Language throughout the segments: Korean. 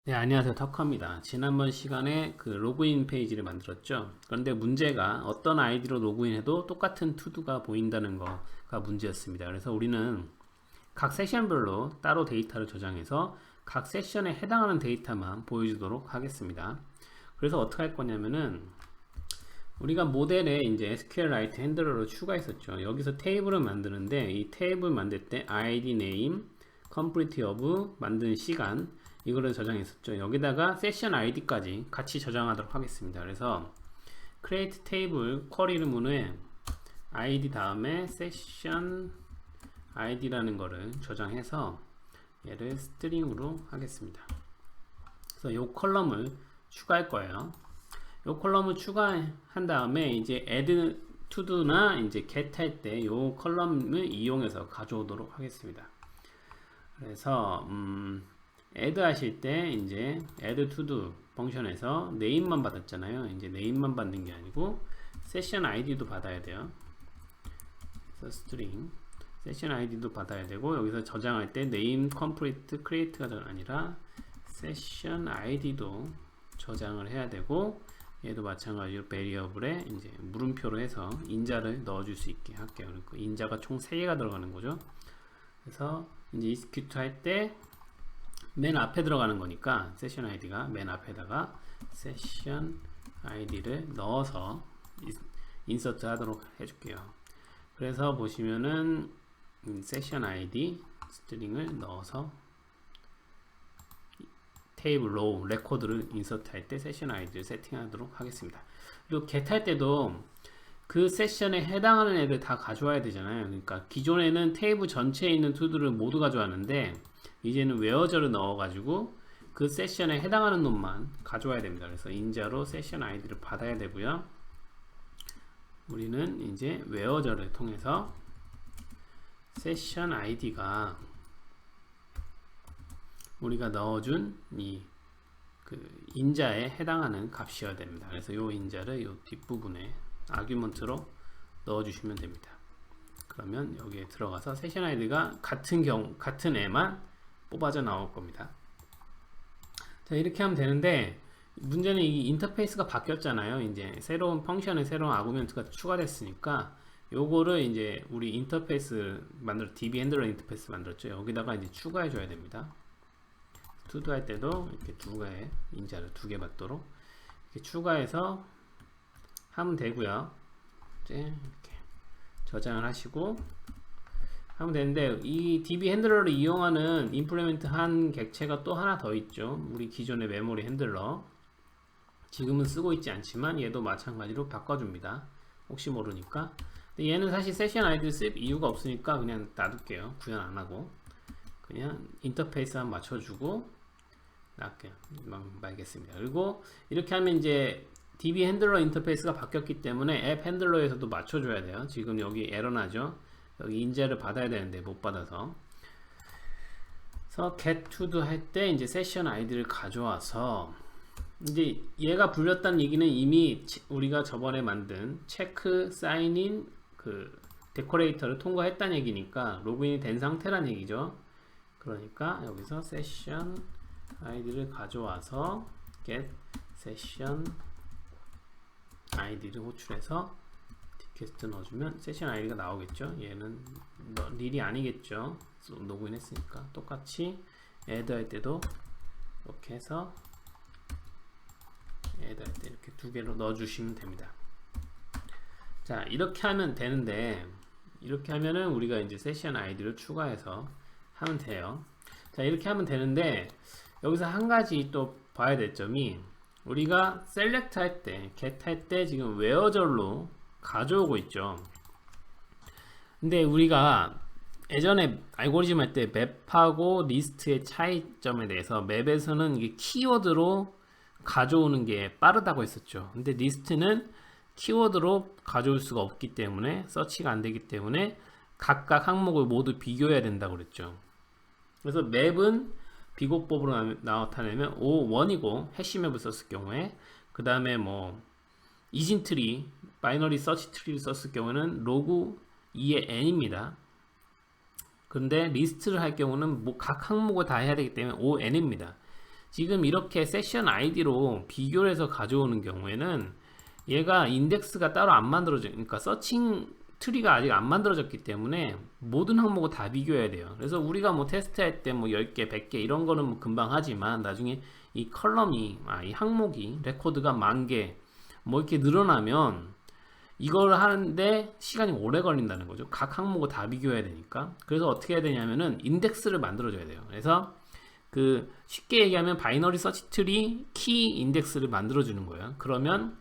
네, 안녕하세요. 터커입니다. 지난번 시간에 그 로그인 페이지를 만들었죠. 그런데 문제가 어떤 아이디로 로그인해도 똑같은 투두가 보인다는 거가 문제였습니다. 그래서 우리는 각 세션별로 따로 데이터를 저장해서 각 세션에 해당하는 데이터만 보여주도록 하겠습니다. 그래서 어떻게 할 거냐면은 우리가 모델에 이제 SQLite 핸들러를 추가했었죠. 여기서 테이블을 만드는데 이 테이블 만들 때 ID name, complete of 만든 시간 이거를 저장했었죠. 여기다가 세션 ID까지 같이 저장하도록 하겠습니다. 그래서 create table 쿼리를 문에 ID 다음에 세션 ID라는 거를 저장해서 얘를 스트링으로 하겠습니다. 그래서 이 컬럼을 추가할 거예요. 이 컬럼을 추가한 다음에 이제 add to나 이제 get 할 때 이 컬럼을 이용해서 가져오도록 하겠습니다. 그래서 add 하실 때 이제 add to do 펑션에서 name만 받았잖아요. 이제 name만 받는 게 아니고 session id도 받아야 돼요. 그래서 string session id도 받아야 되고 여기서 저장할 때 name complete create가 아니라 session id도 저장을 해야 되고 얘도 마찬가지로 variable에 이제 물음표로 해서 인자를 넣어줄 수 있게 할게요. 그러니까 인자가 총 3개가 들어가는 거죠. 그래서 이제 execute 할 때 맨 앞에 들어가는 거니까 세션 아이디가 맨 앞에다가 세션 아이디를 넣어서 인서트 하도록 해줄게요. 그래서 보시면은 세션 아이디 스트링을 넣어서 테이블 로우 레코드를 인서트 할 때 세션 아이디를 세팅하도록 하겠습니다. 그리고 get 할 때도 그 세션에 해당하는 애들 다 가져와야 되잖아요. 그러니까 기존에는 테이블 전체에 있는 투두를 모두 가져왔는데 이제는 웨어저를 넣어가지고 그 세션에 해당하는 놈만 가져와야 됩니다. 그래서 인자로 세션 아이디를 받아야 되고요. 우리는 이제 웨어저를 통해서 세션 아이디가 우리가 넣어준 이 그 인자에 해당하는 값이어야 됩니다. 그래서 이 인자를 이 뒷부분에 아규먼트로 넣어주시면 됩니다. 그러면 여기에 들어가서 세션 아이디가 같은 애만 뽑아져 나올 겁니다. 자, 이렇게 하면 되는데 문제는 이 인터페이스가 바뀌었잖아요. 이제 새로운 펑션에 새로운 아구멘트가 추가됐으니까 요거를 이제 우리 인터페이스 DB 핸들러 인터페이스 만들었죠. 여기다가 이제 추가해 줘야 됩니다. 투두 할 때도 이렇게 두 개의 인자를 2개 받도록 이렇게 추가해서 하면 되고요. 이제 이렇게 저장을 하시고 하면 되는데 이 DB 핸들러를 이용하는 임플리멘트 한 객체가 또 하나 더 있죠. 우리 기존의 메모리 핸들러 지금은 쓰고 있지 않지만 얘도 마찬가지로 바꿔줍니다. 혹시 모르니까. 근데 얘는 사실 세션 아이디를 쓸 이유가 없으니까 그냥 놔둘게요. 구현 안하고 그냥 인터페이스만 맞춰주고 말겠습니다. 그리고 이렇게 하면 이제 DB 핸들러 인터페이스가 바뀌었기 때문에 앱 핸들러에서도 맞춰줘야 돼요. 지금 여기 에러 나죠. 여기 인자를 받아야 되는데 못 받아서. 그래서 get to도 할 때 이제 세션 아이디를 가져와서 이제 얘가 불렸다는 얘기는 이미 우리가 저번에 만든 체크 사인인 그 데코레이터를 통과했다는 얘기니까 로그인이 된 상태란 얘기죠. 그러니까 여기서 세션 아이디를 가져와서 get session 아이디를 호출해서 디퀘스트 넣어주면 세션 아이디가 나오겠죠. 얘는 릴이 아니겠죠. 로그인 했으니까 똑같이 add 할 때도 이렇게 해서 add 할 때 이렇게 2개로 넣어주시면 됩니다. 자, 이렇게 하면 되는데 이렇게 하면은 우리가 이제 세션 아이디를 추가해서 하면 돼요. 자, 이렇게 하면 되는데 여기서 한 가지 또 봐야 될 점이 우리가 셀렉트 할 때, get 할 때 지금 웨어절로 가져오고 있죠. 근데 우리가 예전에 알고리즘 할 때 맵하고 리스트의 차이점에 대해서 맵에서는 이게 키워드로 가져오는 게 빠르다고 했었죠. 근데 리스트는 키워드로 가져올 수가 없기 때문에 서치가 안 되기 때문에 각각 항목을 모두 비교해야 된다고 그랬죠. 그래서 맵은 비곡법으로 나타내면 O1이고 해시맵을 썼을 경우에 그 다음에 뭐 이진트리 바이너리 서치 트리를 썼을 경우에는 로그 2의 n입니다. 근데 리스트를 할 경우는 각 항목을 다 해야 되기 때문에 ON입니다. 지금 이렇게 세션 아이디로 비교를 해서 가져오는 경우에는 얘가 인덱스가 따로 안 만들어져, 그러니까 서칭 트리가 아직 안 만들어졌기 때문에 모든 항목을 다 비교해야 돼요. 그래서 우리가 뭐 테스트할 때 뭐 10개, 100개 이런 거는 뭐 금방 하지만 나중에 이 컬럼이, 이 항목이 레코드가 10,000개 뭐 이렇게 늘어나면 이걸 하는데 시간이 오래 걸린다는 거죠. 각 항목을 다 비교해야 되니까. 그래서 어떻게 해야 되냐면은 인덱스를 만들어줘야 돼요. 그래서 그 쉽게 얘기하면 바이너리 서치 트리 키 인덱스를 만들어주는 거예요. 그러면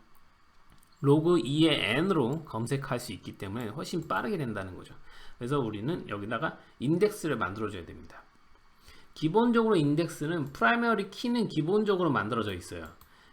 로그 2의 n으로 검색할 수 있기 때문에 훨씬 빠르게 된다는 거죠. 그래서 우리는 여기다가 인덱스를 만들어줘야 됩니다. 기본적으로 인덱스는 프라이머리 키는 기본적으로 만들어져 있어요.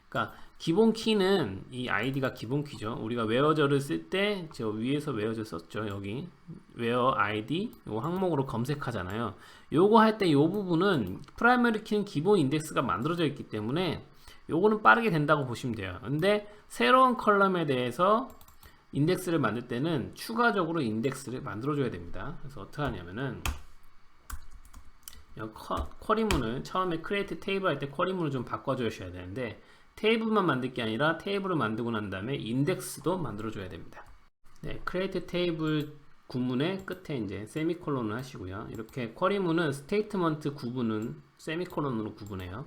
그러니까 기본 키는 이 아이디가 기본 키죠. 우리가 웨어저를 쓸 때 저 위에서 웨어저 썼죠. 여기 웨어 아이디 요 항목으로 검색하잖아요. 요거 할 때 요 부분은 프라이머리 키는 기본 인덱스가 만들어져 있기 때문에 요거는 빠르게 된다고 보시면 돼요. 근데 새로운 컬럼에 대해서 인덱스를 만들 때는 추가적으로 인덱스를 만들어줘야 됩니다. 그래서 어떻게 하냐면은 쿼리문을 처음에 create table 할 때 쿼리문을 좀 바꿔주셔야 되는데 테이블만 만들 게 아니라 테이블을 만들고 난 다음에 인덱스도 만들어줘야 됩니다. 네, create table 구문의 끝에 이제 세미콜론을 하시고요. 이렇게 쿼리문은 스테이트먼트 구분은 세미콜론으로 구분해요.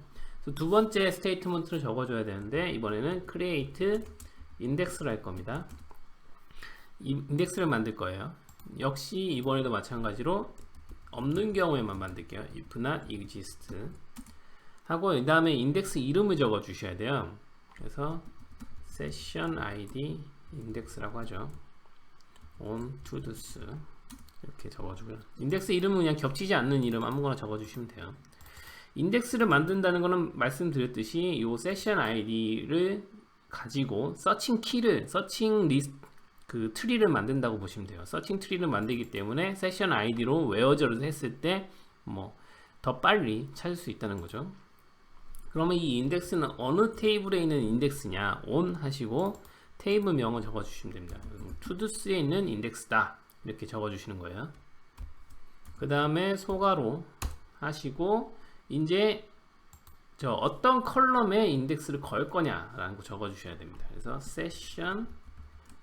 두 번째 스테이트먼트를 적어줘야 되는데 이번에는 create index를 할 겁니다. 인덱스를 만들 거예요. 역시 이번에도 마찬가지로 없는 경우에만 만들게요. if not exist 하고 그 다음에 인덱스 이름을 적어 주셔야 돼요. 그래서 session id index라고 하죠. on todos 이렇게 적어주고요. 인덱스 이름은 그냥 겹치지 않는 이름 아무거나 적어주시면 돼요. 인덱스를 만든다는 거는 말씀드렸듯이 요 세션 아이디를 가지고 서칭 키를 서칭 리스트 그 트리를 만든다고 보시면 돼요. 서칭 트리를 만들기 때문에 세션 아이디로 웨어저를 했을 때 뭐 더 빨리 찾을 수 있다는 거죠. 그러면 이 인덱스는 어느 테이블에 있는 인덱스냐 on 하시고 테이블 명을 적어 주시면 됩니다. todo스에 있는 인덱스다 이렇게 적어 주시는 거예요. 그 다음에 소가로 하시고 이제 저 어떤 컬럼에 인덱스를 걸 거냐라는 거 적어 주셔야 됩니다. 그래서 session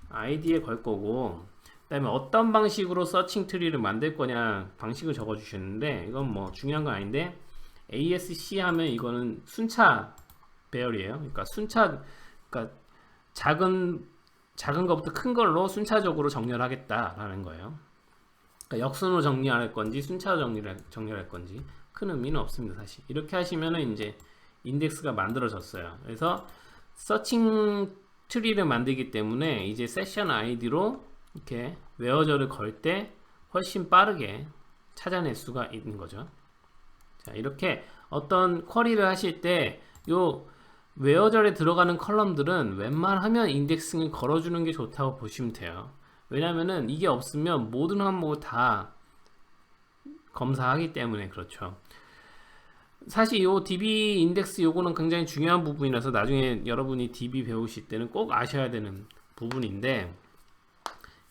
id에 걸 거고 그 다음에 어떤 방식으로 서칭 트리를 만들 거냐 방식을 적어 주셨는데 이건 뭐 중요한 건 아닌데 ASC 하면 이거는 순차 배열이에요. 그러니까 순차 그러니까 작은 것부터 큰 걸로 순차적으로 정렬 하겠다라는 거예요. 그러니까 역순으로 정리할 건지 순차로 정렬할 건지 큰 의미는 없습니다. 사실 이렇게 하시면은 이제 인덱스가 만들어졌어요. 그래서 서칭 트리를 만들기 때문에 이제 세션 아이디로 이렇게 웨어저를 걸 때 훨씬 빠르게 찾아낼 수가 있는 거죠. 자, 이렇게 어떤 쿼리를 하실 때 요 웨어절에 들어가는 컬럼들은 웬만하면 인덱싱을 걸어주는 게 좋다고 보시면 돼요. 왜냐면은 이게 없으면 모든 항목을 다 검사하기 때문에 그렇죠. 사실 요 DB 인덱스 요거는 굉장히 중요한 부분이라서 나중에 여러분이 DB 배우실 때는 꼭 아셔야 되는 부분인데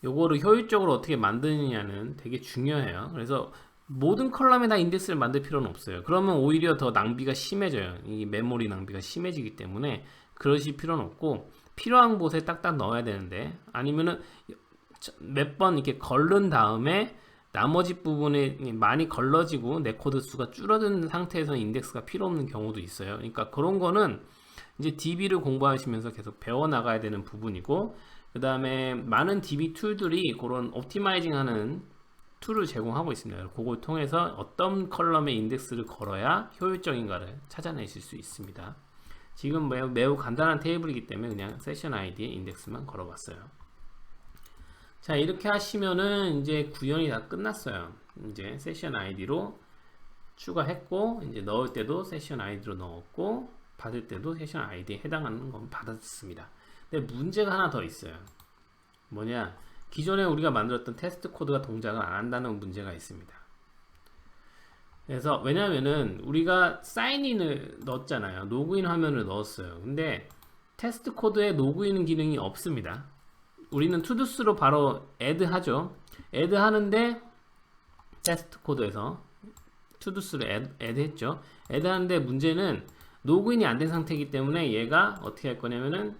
요거를 효율적으로 어떻게 만드느냐는 되게 중요해요. 그래서 모든 컬럼에 다 인덱스를 만들 필요는 없어요. 그러면 오히려 더 낭비가 심해져요. 이 메모리 낭비가 심해지기 때문에 그러실 필요는 없고 필요한 곳에 딱딱 넣어야 되는데 아니면은 몇 번 이렇게 걸른 다음에 나머지 부분에 많이 걸러지고 내 코드 수가 줄어든 상태에서 인덱스가 필요 없는 경우도 있어요. 그러니까 그런 거는 이제 DB를 공부하시면서 계속 배워 나가야 되는 부분이고 그 다음에 많은 DB 툴들이 그런 옵티마이징 하는 툴을 제공하고 있습니다. 그걸 통해서 어떤 컬럼에 인덱스를 걸어야 효율적인가를 찾아내실 수 있습니다. 지금 매우 간단한 테이블이기 때문에 그냥 세션 아이디에 인덱스만 걸어봤어요. 자, 이렇게 하시면은 이제 구현이 다 끝났어요. 이제 세션 아이디로 추가했고 이제 넣을 때도 세션 아이디로 넣었고 받을 때도 세션 아이디에 해당하는 건 받았습니다. 근데 문제가 하나 더 있어요. 뭐냐? 기존에 우리가 만들었던 테스트 코드가 동작을 안 한다는 문제가 있습니다. 그래서 왜냐면은 우리가 사인인을 넣었잖아요. 로그인 화면을 넣었어요. 근데 테스트 코드에 로그인 기능이 없습니다. 우리는 투두스로 바로 add 하죠. add 하는데 테스트 코드에서 투두스를 add 했죠. add 하는데 문제는 로그인이 안 된 상태이기 때문에 얘가 어떻게 할 거냐면은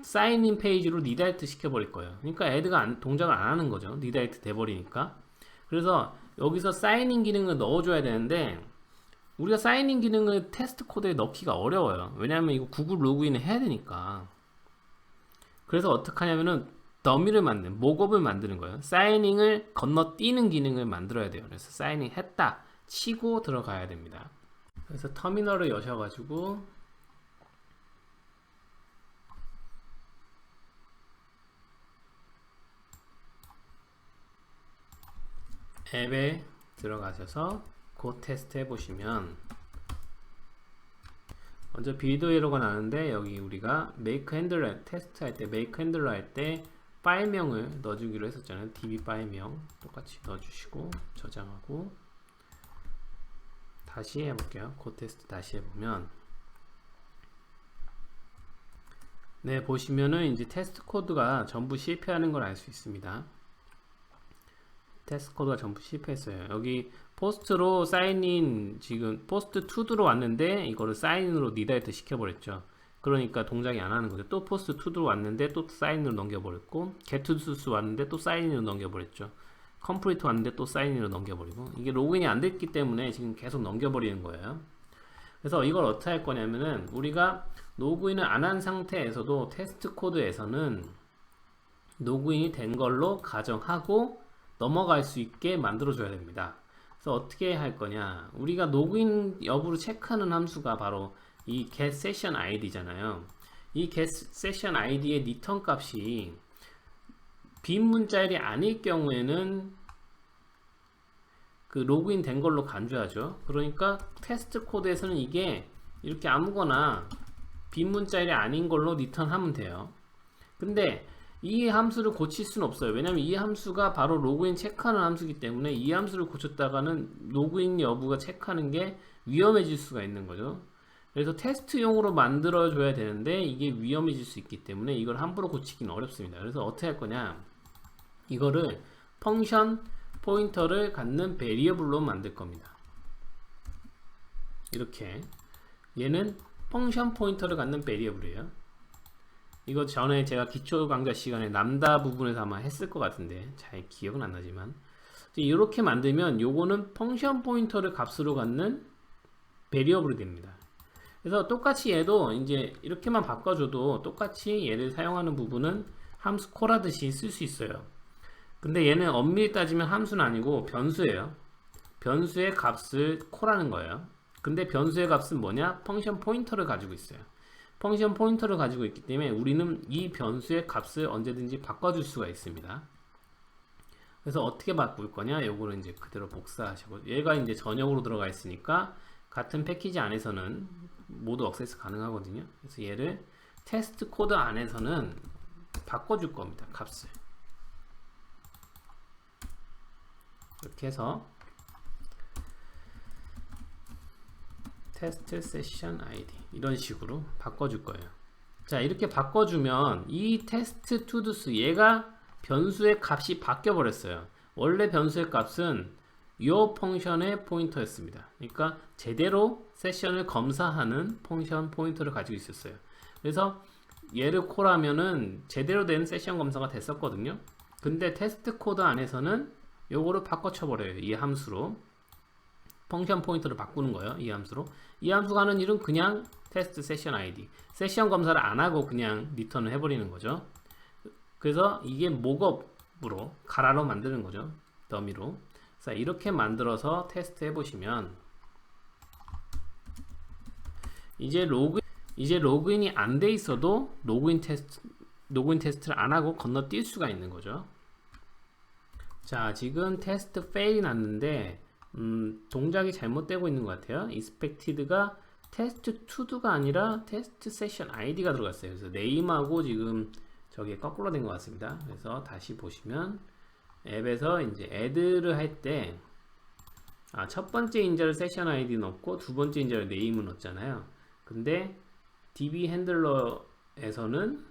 사인인 페이지로 리다이렉트 시켜버릴 거예요. 그러니까 애드가 동작을 안 하는 거죠. 리다이렉트 돼버리니까. 그래서 여기서 사인인 기능을 넣어줘야 되는데 우리가 사인인 기능을 테스트 코드에 넣기가 어려워요. 왜냐하면 이거 구글 로그인을 해야 되니까. 그래서 어떻게 하냐면은 더미를 목업을 만드는 거예요. 사이닝을 건너뛰는 기능을 만들어야 돼요. 그래서 사이닝 했다 치고 들어가야 됩니다. 그래서 터미널을 여셔가지고 앱에 들어가셔서 그 테스트 해보시면 먼저 빌드 에러가 나는데 여기 우리가 make handler 테스트 할 때 make handler 할 때 파일명을 넣어주기로 했었잖아요. db 파일명 똑같이 넣어주시고 저장하고 다시 해볼게요. 그 테스트 다시 해보면 네 보시면은 이제 테스트 코드가 전부 실패하는 걸 알 수 있습니다. 테스트 코드가 전부 실패했어요. 여기 포스트로 사인인 지금 포스트 투두로 왔는데 이거를 사인으로 리다이렉트 시켜버렸죠. 그러니까 동작이 안 하는 거죠. 또 포스트 투두로 왔는데 또 사인으로 넘겨버렸고 게투두스 왔는데 또 사인으로 넘겨버렸죠. 컴플리트 왔는데 또 사인으로 넘겨버리고 이게 로그인이 안 됐기 때문에 지금 계속 넘겨버리는 거예요. 그래서 이걸 어떻게 할 거냐면은 우리가 로그인을 안 한 상태에서도 테스트 코드에서는 로그인이 된 걸로 가정하고 넘어갈 수 있게 만들어 줘야 됩니다. 그래서 어떻게 할 거냐, 우리가 로그인 여부를 체크하는 함수가 바로 이 get session id잖아요. 이 get session id의 return 값이 빈 문자열이 아닐 경우에는 그 로그인 된 걸로 간주하죠. 그러니까 테스트 코드에서는 이게 이렇게 아무거나 빈 문자열이 아닌 걸로 리턴 하면 돼요. 근데 이 함수를 고칠 수는 없어요. 왜냐면 이 함수가 바로 로그인 체크하는 함수이기 때문에 이 함수를 고쳤다가는 로그인 여부가 체크하는 게 위험해질 수가 있는 거죠. 그래서 테스트용으로 만들어 줘야 되는데 이게 위험해질 수 있기 때문에 이걸 함부로 고치기는 어렵습니다. 그래서 어떻게 할 거냐, 이거를 펑션 포인터를 갖는 베리어블로 만들 겁니다. 이렇게 얘는 펑션 포인터를 갖는 베리어블이에요. 이거 전에 제가 기초 강좌 시간에 남다 부분에서 아마 했을 것 같은데 잘 기억은 안 나지만 이렇게 만들면 요거는 펑션 포인터를 값으로 갖는 베리어블이 됩니다. 그래서 똑같이 얘도 이제 이렇게만 바꿔줘도 똑같이 얘를 사용하는 부분은 함수 콜하듯이 쓸 수 있어요. 근데 얘는 엄밀히 따지면 함수는 아니고 변수예요. 변수의 값을 콜하는 거예요. 근데 변수의 값은 뭐냐? 펑션 포인터를 가지고 있어요. 펑션 포인터를 가지고 있기 때문에 우리는 이 변수의 값을 언제든지 바꿔줄 수가 있습니다. 그래서 어떻게 바꿀 거냐? 요거를 이제 그대로 복사하시고, 얘가 이제 전역으로 들어가 있으니까 같은 패키지 안에서는 모두 액세스 가능하거든요. 그래서 얘를 테스트 코드 안에서는 바꿔줄 겁니다. 값을. 이렇게 해서 테스트 세션 아이디 이런 식으로 바꿔줄 거예요. 자, 이렇게 바꿔주면 이 테스트 투두스 얘가 변수의 값이 바뀌어 버렸어요. 원래 변수의 값은 이 펑션의 포인터였습니다. 그러니까 제대로 세션을 검사하는 펑션 포인터를 가지고 있었어요. 그래서 얘를 콜하면은 제대로 된 세션 검사가 됐었거든요. 근데 테스트 코드 안에서는 요거를 바꿔쳐 버려요. 이 함수로 펑션 포인터를 바꾸는 거예요. 이 함수로. 이 함수가 하는 일은 그냥 테스트 세션 아이디, 세션 검사를 안 하고 그냥 리턴을 해버리는 거죠. 그래서 이게 목업으로 가라로 만드는 거죠. 더미로. 자, 이렇게 만들어서 테스트 해보시면 이제 로그인이 안 돼 있어도 로그인 테스트를 안 하고 건너뛸 수가 있는 거죠. 자, 지금 테스트 페일이 났는데 동작이 잘못되고 있는 것 같아요. expected가 테스트 투두가 아니라 테스트 세션 아이디가 들어갔어요. 그래서 네임하고 지금 저게 거꾸로 된 것 같습니다. 그래서 다시 보시면 앱에서 이제 add를 할 때 첫 번째 인자를 세션 아이디 넣고 두 번째 인자를 네임을 넣었잖아요. 근데 db 핸들러에서는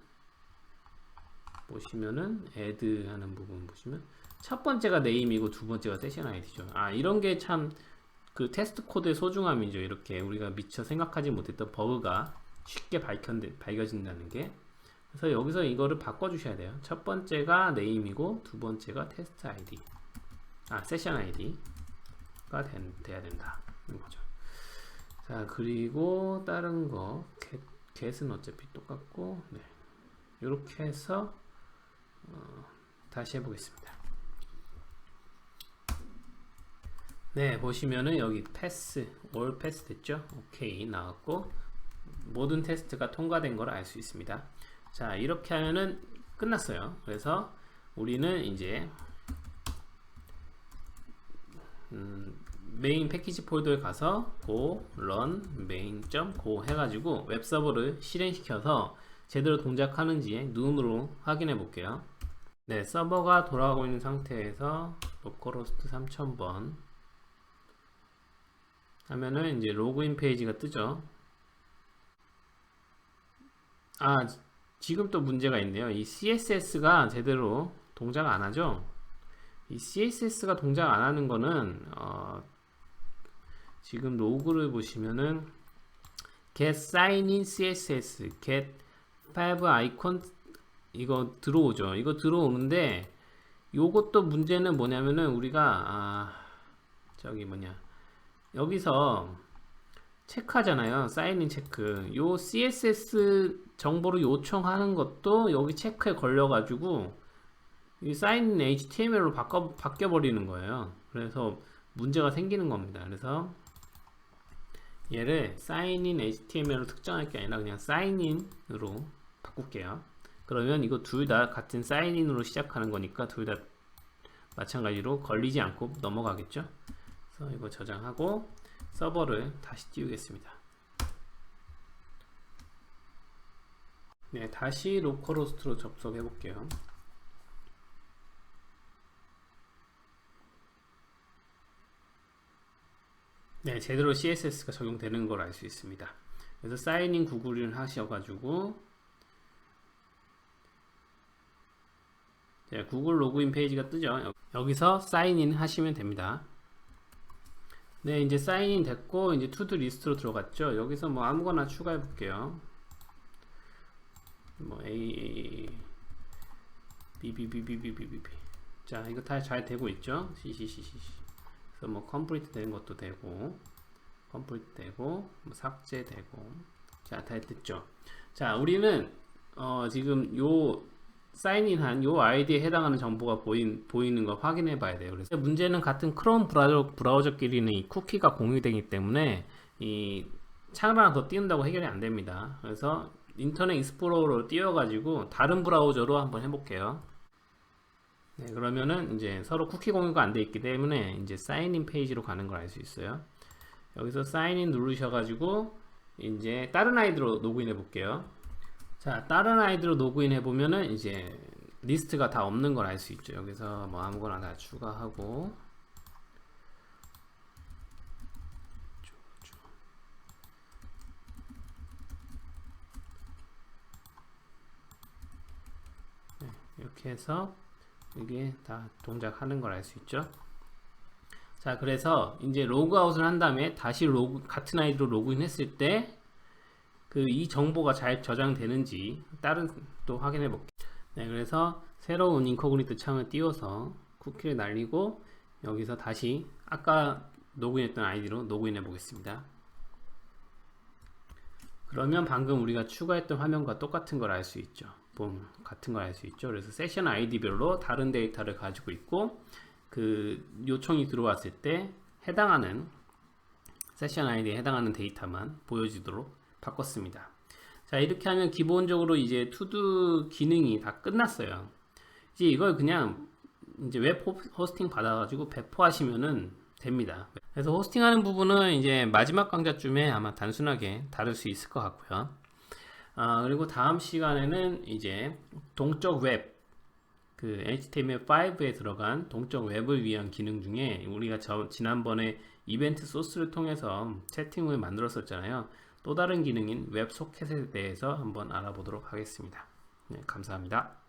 보시면은 add 하는 부분 보시면 첫 번째가 네임이고 두 번째가 세션 아이디죠. 이런 게 참 그 테스트 코드의 소중함이죠. 이렇게 우리가 미처 생각하지 못했던 버그가 쉽게 밝혀진다는 게. 그래서 여기서 이거를 바꿔주셔야 돼요. 첫 번째가 네임이고 두 번째가 테스트 아이디, 세션 아이디가 돼야 된다. 이거죠. 자, 그리고 다른 거 get은 어차피 똑같고, 네. 이렇게 해서 다시 해보겠습니다. 네, 보시면은 여기 all 패스 됐죠? 오케이 나왔고 모든 테스트가 통과된 걸 알 수 있습니다. 자, 이렇게 하면은 끝났어요. 그래서 우리는 이제 메인 패키지 폴더에 가서 go run main.go 해가지고 웹 서버를 실행시켜서 제대로 동작하는지 눈으로 확인해 볼게요. 네, 서버가 돌아가고 있는 상태에서 localhost 3000번 하면은 이제 로그인 페이지가 뜨죠. 지금 또 문제가 있네요. 이 CSS가 제대로 동작 안 하죠. 이 CSS가 동작 안 하는 거는 지금 로그를 보시면은 get sign in CSS, get five icon 이거 들어오죠. 이거 들어오는데 요것도 문제는 뭐냐면은 우리가 여기서 체크하잖아요. 사인인 체크. 요 CSS 정보를 요청하는 것도 여기 체크에 걸려가지고 이 사인인 HTML로 바뀌어버리는 거예요. 그래서 문제가 생기는 겁니다. 그래서 얘를 사인인 HTML로 특정할 게 아니라 그냥 사인인으로 바꿀게요. 그러면 이거 둘 다 같은 사인인으로 시작하는 거니까 둘 다 마찬가지로 걸리지 않고 넘어가겠죠. 그래서 이거 저장하고 서버를 다시 띄우겠습니다. 네, 다시 로컬호스트로 접속해 볼게요. 네, 제대로 CSS가 적용되는 걸 알 수 있습니다. 그래서 사인인 구글을 하셔가지고 구글 로그인 페이지가 뜨죠. 여기서 사인인 하시면 됩니다. 네, 이제 사인인 됐고 이제 투두 리스트로 들어갔죠. 여기서 뭐 아무거나 추가해 볼게요. 뭐 A B 자, 이거 다 잘 되고 있죠. CCCC. 그래서 뭐 컴플리트 되는 것도 되고 컴플리트 되고 뭐 삭제 되고 자, 다 됐죠. 자, 우리는 지금 요 사인인한 요 아이디에 해당하는 정보가 보이는 거 확인해 봐야 돼요. 그래서 문제는 같은 크롬 브라우저끼리는 이 쿠키가 공유되기 때문에 이 창을 하나 더 띄운다고 해결이 안 됩니다. 그래서 인터넷 익스플로러로 띄워가지고 다른 브라우저로 한번 해볼게요. 네, 그러면은 이제 서로 쿠키 공유가 안 돼 있기 때문에 이제 사인인 페이지로 가는 걸 알 수 있어요. 여기서 사인인 누르셔가지고 이제 다른 아이디로 로그인해 볼게요. 자, 다른 아이디로 로그인 해보면은 이제 리스트가 다 없는 걸 알 수 있죠. 여기서 뭐 아무거나 다 추가하고 네, 이렇게 해서 이게 다 동작하는 걸 알 수 있죠. 자, 그래서 이제 로그아웃을 한 다음에 다시 같은 아이디로 로그인 했을 때 이 정보가 잘 저장되는지 다른 또 확인해 볼게요. 네, 그래서 새로운 인코그니토 창을 띄워서 쿠키를 날리고 여기서 다시 아까 로그인했던 아이디로 로그인해 보겠습니다. 그러면 방금 우리가 추가했던 화면과 똑같은 걸 알 수 있죠. 같은 걸 알 수 있죠. 그래서 세션 아이디별로 다른 데이터를 가지고 있고 그 요청이 들어왔을 때 해당하는 세션 아이디에 해당하는 데이터만 보여지도록 바꿨습니다. 자, 이렇게 하면 기본적으로 이제 투두 기능이 다 끝났어요. 이제 이걸 그냥 이제 웹 호스팅 받아가지고 배포하시면은 됩니다. 그래서 호스팅하는 부분은 이제 마지막 강좌쯤에 아마 단순하게 다룰 수 있을 것 같고요. 그리고 다음 시간에는 이제 동적 웹, HTML5에 들어간 동적 웹을 위한 기능 중에 우리가 지난번에 이벤트 소스를 통해서 채팅을 만들었었잖아요. 또 다른 기능인 웹 소켓에 대해서 한번 알아보도록 하겠습니다. 네, 감사합니다.